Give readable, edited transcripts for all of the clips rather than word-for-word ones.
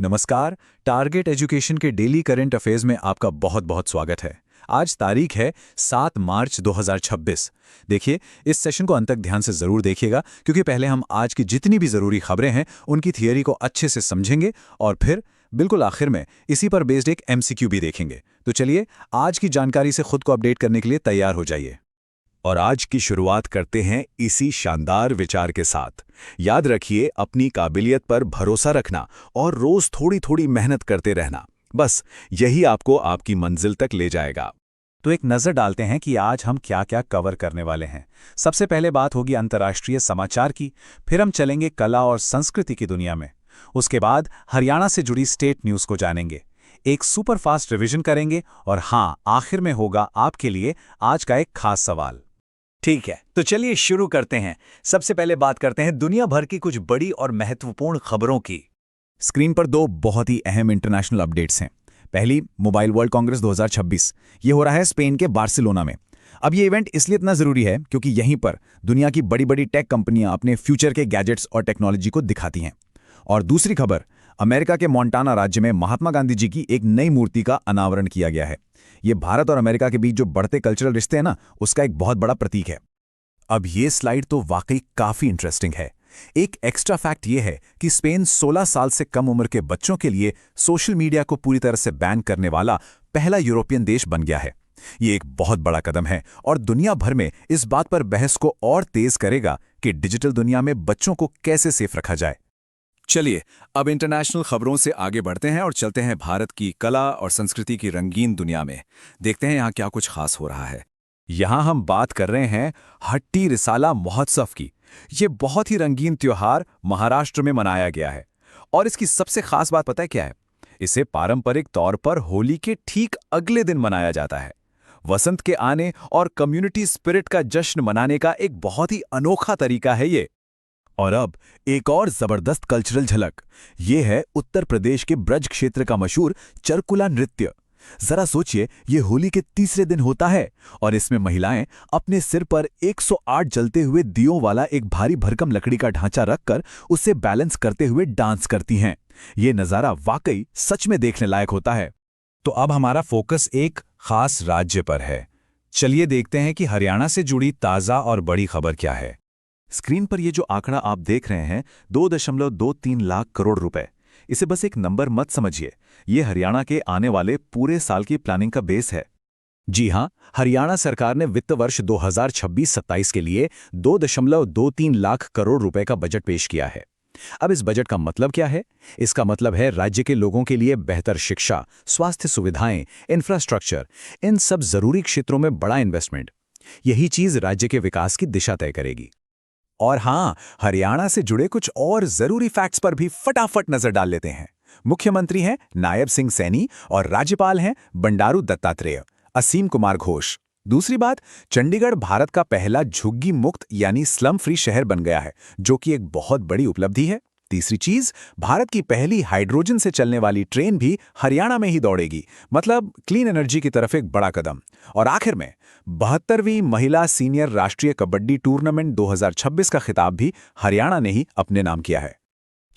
नमस्कार। Target education के daily current affairs में आपका बहुत बहुत स्वागत है। आज तारीख है 7 मार्च 2026। देखिए, इस सेशन को अंत तक ध्यान से जरूर देखिएगा, क्योंकि पहले हम आज की जितनी भी जरूरी खबरें हैं उनकी थियरी को अच्छे से समझेंगे और फिर बिल्कुल आखिर में इसी पर बेस्ड एक एमसीक्यू भी देखेंगे। तो चलिए, आज की जानकारी से खुद को अपडेट करने के लिए तैयार हो जाइए। और आज की शुरुआत करते हैं इसी शानदार विचार के साथ। याद रखिए, अपनी काबिलियत पर भरोसा रखना और रोज थोड़ी थोड़ी मेहनत करते रहना, बस यही आपको आपकी मंजिल तक ले जाएगा। तो एक नज़र डालते हैं कि आज हम क्या क्या कवर करने वाले हैं। सबसे पहले बात होगी अंतर्राष्ट्रीय समाचार की, फिर हम चलेंगे कला और संस्कृति की दुनिया में। उसके बाद हरियाणा से जुड़ी स्टेट न्यूज़ को जानेंगे, एक सुपर फास्ट रिवीजन करेंगे और हाँ, आखिर में होगा आपके लिए आज का एक खास सवाल। ठीक है, तो चलिए शुरू करते हैं। सबसे पहले बात करते हैं दुनिया भर की कुछ बड़ी और महत्वपूर्ण खबरों की। स्क्रीन पर दो बहुत ही अहम इंटरनेशनल अपडेट्स हैं। पहली, मोबाइल वर्ल्ड कांग्रेस 2026। ये हो रहा है स्पेन के बार्सिलोना में। अब ये इवेंट इसलिए इतना जरूरी है क्योंकि यहीं पर दुनिया की बड़ी बड़ी टेक कंपनियां अपने फ्यूचर के गैजेट्स और टेक्नोलॉजी को दिखाती हैं। और दूसरी खबर, अमेरिका के मोंटाना राज्य में महात्मा गांधी जी की एक नई मूर्ति का अनावरण किया गया है। ये भारत और अमेरिका के बीच जो बढ़ते कल्चरल रिश्ते हैं ना, उसका एक बहुत बड़ा प्रतीक है। अब ये स्लाइड तो वाकई काफी इंटरेस्टिंग है। एक एक्स्ट्रा फैक्ट ये है कि स्पेन 16 साल से कम उम्र के बच्चों के लिए सोशल मीडिया को पूरी तरह से बैन करने वाला पहला यूरोपियन देश बन गया है। ये एक बहुत बड़ा कदम है और दुनिया भर में इस बात पर बहस को और तेज करेगा कि डिजिटल दुनिया में बच्चों को कैसे सेफ रखा जाए। चलिए, अब इंटरनेशनल खबरों से आगे बढ़ते हैं और चलते हैं भारत की कला और संस्कृति की रंगीन दुनिया में। देखते हैं यहाँ क्या कुछ खास हो रहा है। यहाँ हम बात कर रहे हैं हट्टी रिसाला महोत्सव की। ये बहुत ही रंगीन त्योहार महाराष्ट्र में मनाया गया है और इसकी सबसे खास बात पता है क्या है? इसे पारंपरिक तौर पर होली के ठीक अगले दिन मनाया जाता है। वसंत के आने और कम्युनिटी स्पिरिट का जश्न मनाने का एक बहुत ही अनोखा तरीका है ये। और अब एक और जबरदस्त कल्चरल झलक, ये है उत्तर प्रदेश के ब्रज क्षेत्र का मशहूर चरकुला नृत्य। जरा सोचिए, ये होली के तीसरे दिन होता है और इसमें महिलाएं अपने सिर पर 108 जलते हुए दियों वाला एक भारी भरकम लकड़ी का ढांचा रखकर उसे बैलेंस करते हुए डांस करती हैं। ये नजारा वाकई सच में देखने लायक होता है। तो अब हमारा फोकस एक खास राज्य पर है। चलिए देखते हैं कि हरियाणा से जुड़ी ताजा और बड़ी खबर क्या है। स्क्रीन पर ये जो आंकड़ा आप देख रहे हैं, 2.23 लाख करोड़ रुपए, इसे बस एक नंबर मत समझिए, ये हरियाणा के आने वाले पूरे साल की प्लानिंग का बेस है। जी हां, हरियाणा सरकार ने वित्त वर्ष 2026-27 के लिए 2.23 लाख करोड़ रुपए का बजट पेश किया है। अब इस बजट का मतलब क्या है? इसका मतलब है राज्य के लोगों के लिए बेहतर शिक्षा, स्वास्थ्य सुविधाएं, इंफ्रास्ट्रक्चर, इन सब जरूरी क्षेत्रों में बड़ा इन्वेस्टमेंट। यही चीज राज्य के विकास की दिशा तय करेगी। और हां, हरियाणा से जुड़े कुछ और जरूरी फैक्ट्स पर भी फटाफट नजर डाल लेते हैं। मुख्यमंत्री हैं नायब सिंह सैनी और राज्यपाल हैं बंडारू दत्तात्रेय, असीम कुमार घोष। दूसरी बात, चंडीगढ़ भारत का पहला झुग्गी मुक्त यानी स्लम फ्री शहर बन गया है, जो कि एक बहुत बड़ी उपलब्धि है। तीसरी चीज, भारत की पहली हाइड्रोजन से चलने वाली ट्रेन भी हरियाणा में ही दौड़ेगी, मतलब क्लीन एनर्जी की तरफ एक बड़ा कदम। और आखिर में 72वीं महिला सीनियर राष्ट्रीय कबड्डी टूर्नामेंट 2026 का खिताब भी हरियाणा ने ही अपने नाम किया है।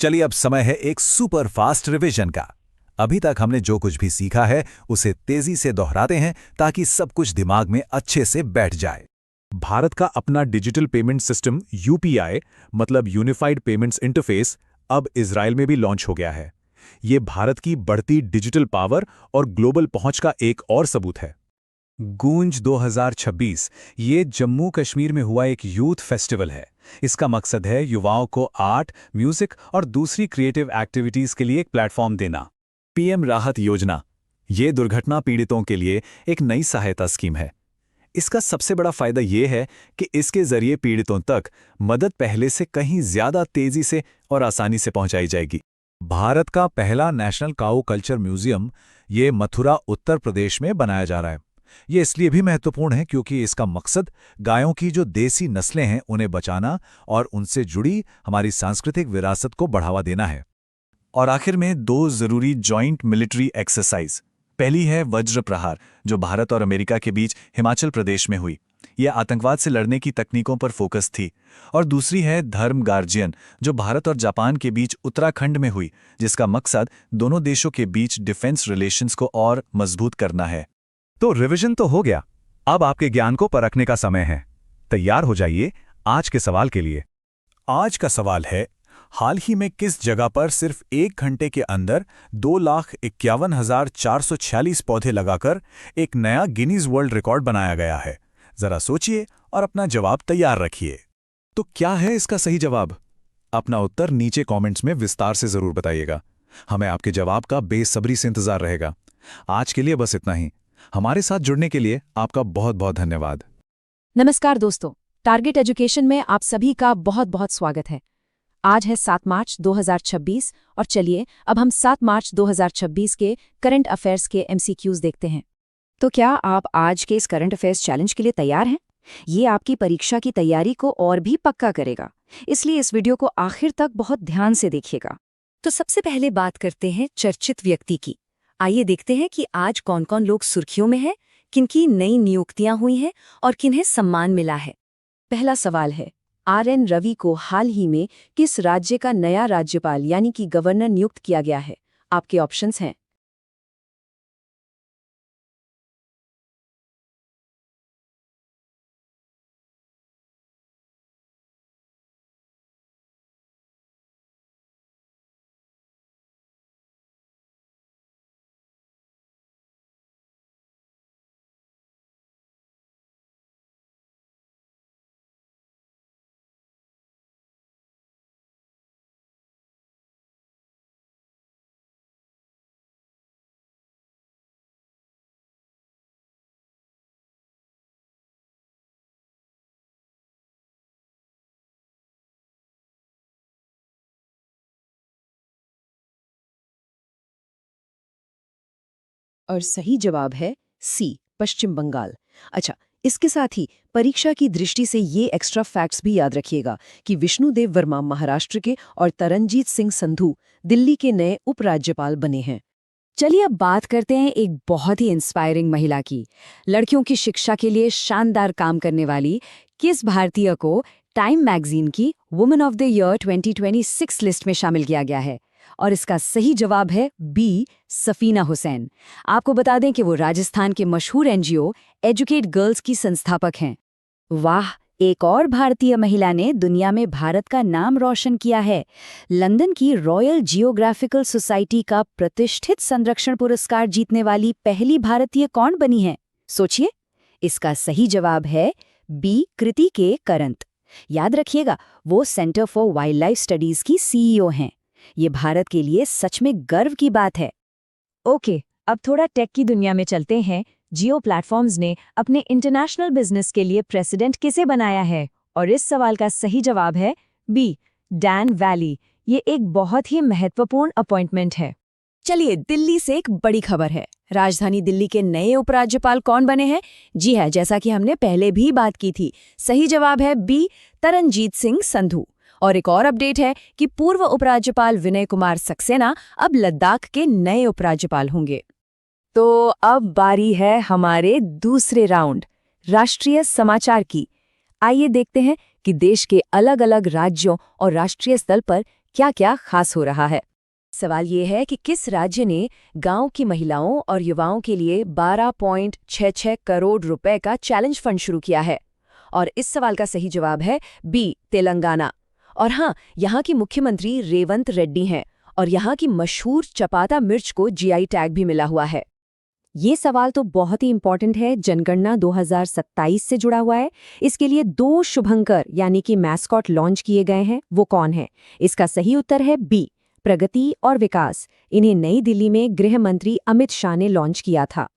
चलिए, अब समय है एक सुपर फास्ट रिवीजन का। अभी तक हमने जो कुछ भी सीखा है उसे तेजी से दोहराते हैं ताकि सब कुछ दिमाग में अच्छे से बैठ जाए। भारत का अपना डिजिटल पेमेंट सिस्टम यूपीआई, मतलब यूनिफाइड पेमेंट्स इंटरफेस, अब इजराइल में भी लॉन्च हो गया है। ये भारत की बढ़ती डिजिटल पावर और ग्लोबल पहुंच का एक और सबूत है। गूंज 2026 ये जम्मू कश्मीर में हुआ एक यूथ फेस्टिवल है। इसका मकसद है युवाओं को आर्ट, म्यूजिक और दूसरी क्रिएटिव एक्टिविटीज के लिए एक प्लेटफॉर्म देना। पीएम राहत योजना, ये दुर्घटना पीड़ितों के लिए एक नई सहायता स्कीम है। इसका सबसे बड़ा फायदा ये है कि इसके जरिए पीड़ितों तक मदद पहले से कहीं ज्यादा तेजी से और आसानी से पहुंचाई जाएगी। भारत का पहला नेशनल काऊ कल्चर म्यूजियम ये मथुरा, उत्तर प्रदेश में बनाया जा रहा है। ये इसलिए भी महत्वपूर्ण है क्योंकि इसका मकसद गायों की जो देसी नस्लें हैं उन्हें बचाना और उनसे जुड़ी हमारी सांस्कृतिक विरासत को बढ़ावा देना है। और आखिर में दो जरूरी जॉइंट मिलिट्री एक्सरसाइज। पहली है वज्र प्रहार, जो भारत और अमेरिका के बीच हिमाचल प्रदेश में हुई। ये आतंकवाद से लड़ने की तकनीकों पर फोकस थी। और दूसरी है धर्म गार्जियन, जो भारत और जापान के बीच उत्तराखंड में हुई, जिसका मकसद दोनों देशों के बीच डिफेंस रिलेशंस को और मजबूत करना है। तो रिवीजन तो हो गया, अब आपके ज्ञान को परखने का समय है। तैयार हो जाइए आज के सवाल के लिए। आज का सवाल है, हाल ही में किस जगह पर सिर्फ 1 घंटे के अंदर 2,51,446 पौधे लगाकर एक नया गिनीज वर्ल्ड रिकॉर्ड बनाया गया है? जरा सोचिए और अपना जवाब तैयार रखिए। तो क्या है इसका सही जवाब? अपना उत्तर नीचे कमेंट्स में विस्तार से जरूर बताइएगा। हमें आपके जवाब का बेसब्री से इंतजार रहेगा। आज के लिए बस इतना ही। हमारे साथ जुड़ने के लिए आपका बहुत बहुत धन्यवाद। नमस्कार दोस्तों, टारगेट एजुकेशन में आप सभी का बहुत बहुत स्वागत है। आज है 7 मार्च 2026 और चलिए अब हम 7 मार्च 2026 के करंट अफेयर्स के एमसीक्यूज देखते हैं। तो क्या आप आज के इस करंट अफेयर्स चैलेंज के लिए तैयार हैं? ये आपकी परीक्षा की तैयारी को और भी पक्का करेगा, इसलिए इस वीडियो को आखिर तक बहुत ध्यान से देखिएगा। तो सबसे पहले बात करते हैं चर्चित व्यक्ति की। आइए देखते हैं कि आज कौन कौन लोग सुर्खियों में हैं, किनकी नई नियुक्तियां हुई हैं और किन्हें सम्मान मिला है। पहला सवाल है, RN रवि को हाल ही में किस राज्य का नया राज्यपाल यानी कि गवर्नर नियुक्त किया गया है? आपके ऑप्शंस हैं और सही जवाब है सी, पश्चिम बंगाल। अच्छा, इसके साथ ही परीक्षा की दृष्टि से ये एक्स्ट्रा फैक्ट्स भी याद रखिएगा कि विष्णुदेव वर्मा महाराष्ट्र के और तरनजीत सिंह संधू दिल्ली के नए उपराज्यपाल बने हैं। चलिए अब बात करते हैं एक बहुत ही इंस्पायरिंग महिला की। लड़कियों की शिक्षा के लिए शानदार काम करने वाली किस भारतीय को टाइम मैगजीन की women of the year 2026 list में शामिल किया गया है? और इसका सही जवाब है बी, सफीना हुसैन। आपको बता दें कि वो राजस्थान के मशहूर NGO एजुकेट गर्ल्स की संस्थापक हैं। वाह, एक और भारतीय महिला ने दुनिया में भारत का नाम रोशन किया है। लंदन की रॉयल जियोग्राफिकल सोसाइटी का प्रतिष्ठित संरक्षण पुरस्कार जीतने वाली पहली भारतीय कौन बनी है? सोचिए, इसका सही जवाब है बी, कृति के करंत। याद रखिएगा, वो centre for wild life studies की CEO हैं। ये भारत के लिए सच में गर्व की बात है। ओके, अब थोड़ा टेक की दुनिया में चलते हैं। जियो प्लेटफॉर्म्स ने अपने इंटरनेशनल बिजनेस के लिए प्रेसिडेंट किसे बनाया है? और इस सवाल का सही जवाब है बी, डैन वैली। ये एक बहुत ही महत्वपूर्ण अपॉइंटमेंट है। चलिए, दिल्ली से एक बड़ी खबर है। राजधानी दिल्ली के नए उपराज्यपाल कौन बने हैं? जी है, जैसा कि हमने पहले भी बात की थी, सही जवाब है बी, तरनजीत सिंह संधू। और एक और अपडेट है कि पूर्व उपराज्यपाल विनय कुमार सक्सेना अब लद्दाख के नए उपराज्यपाल होंगे। तो अब बारी है हमारे दूसरे राउंड, राष्ट्रीय समाचार की। आइए देखते हैं कि देश के अलग अलग राज्यों और राष्ट्रीय स्तर पर क्या क्या खास हो रहा है। सवाल ये है कि किस राज्य ने गांव की महिलाओं और युवाओं के लिए 12.66 करोड़ रुपए का चैलेंज फंड शुरू किया है? और इस सवाल का सही जवाब है बी, तेलंगाना। और हाँ, यहाँ की मुख्यमंत्री रेवंत रेड्डी हैं और यहाँ की मशहूर चपाता मिर्च को GI टैग भी मिला हुआ है। ये सवाल तो बहुत ही इंपॉर्टेंट है, जनगणना 2027 से जुड़ा हुआ है। इसके लिए 2 शुभंकर यानी कि मैस्कॉट लॉन्च किए गए हैं। वो कौन है? इसका सही उत्तर है बी, प्रगति और विकास। इन्हें नई दिल्ली में गृह मंत्री अमित शाह ने लॉन्च किया था।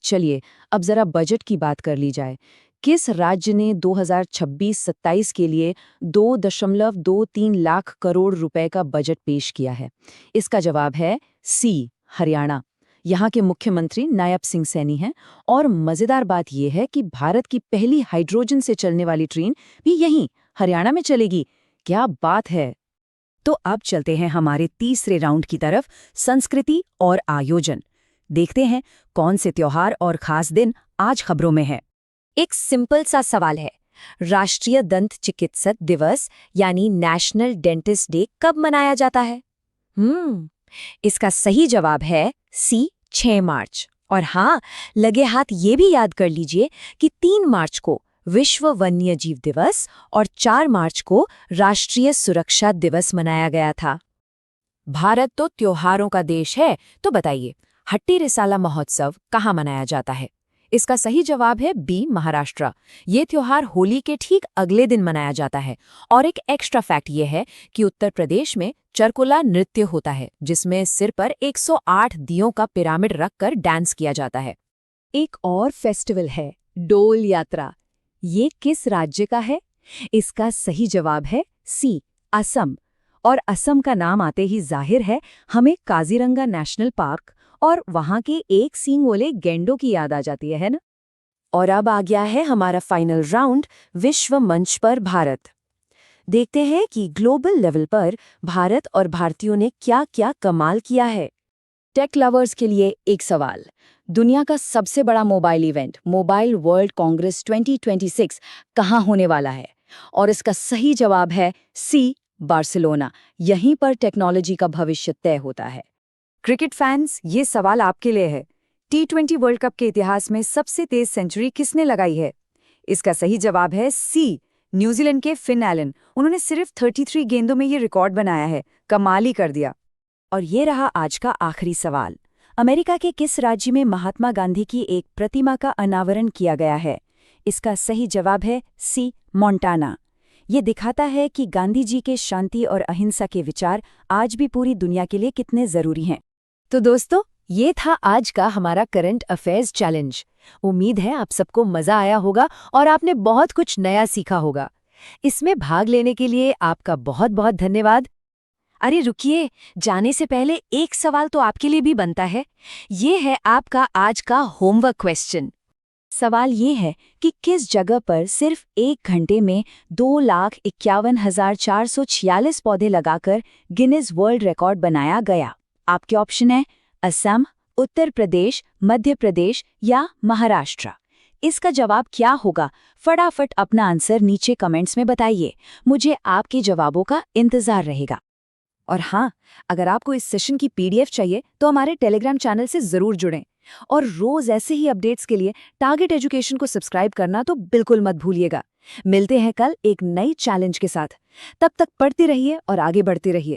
चलिए अब जरा बजट की बात कर ली जाए। किस राज्य ने 2026-27 के लिए 2.23 लाख करोड़ रुपए का बजट पेश किया है? इसका जवाब है सी, हरियाणा। यहाँ के मुख्यमंत्री नायब सिंह सैनी हैं और मजेदार बात यह है कि भारत की पहली हाइड्रोजन से चलने वाली ट्रेन भी यहीं हरियाणा में चलेगी। क्या बात है! तो अब चलते हैं हमारे तीसरे राउंड की तरफ, संस्कृति और आयोजन। देखते हैं कौन से त्योहार और खास दिन आज खबरों में है। एक सिंपल सा सवाल है, राष्ट्रीय दंत चिकित्सक दिवस यानी नेशनल डेंटिस्ट डे कब मनाया जाता है? इसका सही जवाब है सी, 6 मार्च। और हाँ, लगे हाथ ये भी याद कर लीजिए कि 3 मार्च को विश्व वन्यजीव दिवस और 4 मार्च को राष्ट्रीय सुरक्षा दिवस मनाया गया था। भारत तो त्योहारों का देश है, तो बताइए हट्टी रिसाला महोत्सव कहाँ मनाया जाता है? इसका सही जवाब है बी, महाराष्ट्र। ये त्योहार होली के ठीक अगले दिन मनाया जाता है। और एक एक्स्ट्रा फैक्ट ये है कि उत्तर प्रदेश में चरकुला नृत्य होता है, जिसमें सिर पर 108 दियों का पिरामिड रखकर डांस किया जाता है। एक और फेस्टिवल है डोल यात्रा। ये किस राज्य का है? इसका सही जवाब है सी, असम। और असम का नाम आते ही जाहिर है हमें काजीरंगा नेशनल पार्क और वहां के एक सींग वाले गैंडों की याद आ जाती है ना? और अब आ गया है हमारा फाइनल राउंड, विश्व मंच पर भारत। देखते हैं कि ग्लोबल लेवल पर भारत और भारतीयों ने क्या क्या कमाल किया है। टेक लवर्स के लिए एक सवाल, दुनिया का सबसे बड़ा mobile event mobile world Congress 2026 कहाँ होने वाला है? और इसका सही जवाब है सी, बार्सिलोना। यहीं पर टेक्नोलॉजी का भविष्य तय होता है। क्रिकेट फैंस, ये सवाल आपके लिए है। T20 वर्ल्ड कप के इतिहास में सबसे तेज सेंचुरी किसने लगाई है? इसका सही जवाब है सी, न्यूजीलैंड के फिन एलन। उन्होंने सिर्फ 33 गेंदों में ये रिकॉर्ड बनाया है। कमाल ही कर दिया। और ये रहा आज का आखिरी सवाल, अमेरिका के किस राज्य में महात्मा गांधी की एक प्रतिमा का अनावरण किया गया है? इसका सही जवाब है सी, मोंटाना। ये दिखाता है कि गांधी जी के शांति और अहिंसा के विचार आज भी पूरी दुनिया के लिए कितने जरूरी हैं। तो दोस्तों, ये था आज का हमारा करंट अफेयर्स चैलेंज। उम्मीद है आप सबको मजा आया होगा और आपने बहुत कुछ नया सीखा होगा। इसमें भाग लेने के लिए आपका बहुत बहुत धन्यवाद। अरे रुकिए, जाने से पहले एक सवाल तो आपके लिए भी बनता है। ये है आपका आज का होमवर्क क्वेश्चन। सवाल ये है कि किस जगह पर सिर्फ 1 घंटे में 2,51,446 पौधे लगाकर गिनीज वर्ल्ड रिकॉर्ड बनाया गया? आपके ऑप्शन है असम, उत्तर प्रदेश, मध्य प्रदेश या महाराष्ट्र। इसका जवाब क्या होगा? फटाफट अपना आंसर नीचे कमेंट्स में बताइए। मुझे आपके जवाबों का इंतजार रहेगा। और हाँ, अगर आपको इस सेशन की PDF चाहिए तो हमारे टेलीग्राम चैनल से जरूर जुड़ें। और रोज ऐसे ही अपडेट्स के लिए टारगेट एजुकेशन को सब्सक्राइब करना तो बिल्कुल मत भूलिएगा। मिलते हैं कल एक नई चैलेंज के साथ। तब तक पढ़ते रहिए और आगे बढ़ते रहिए।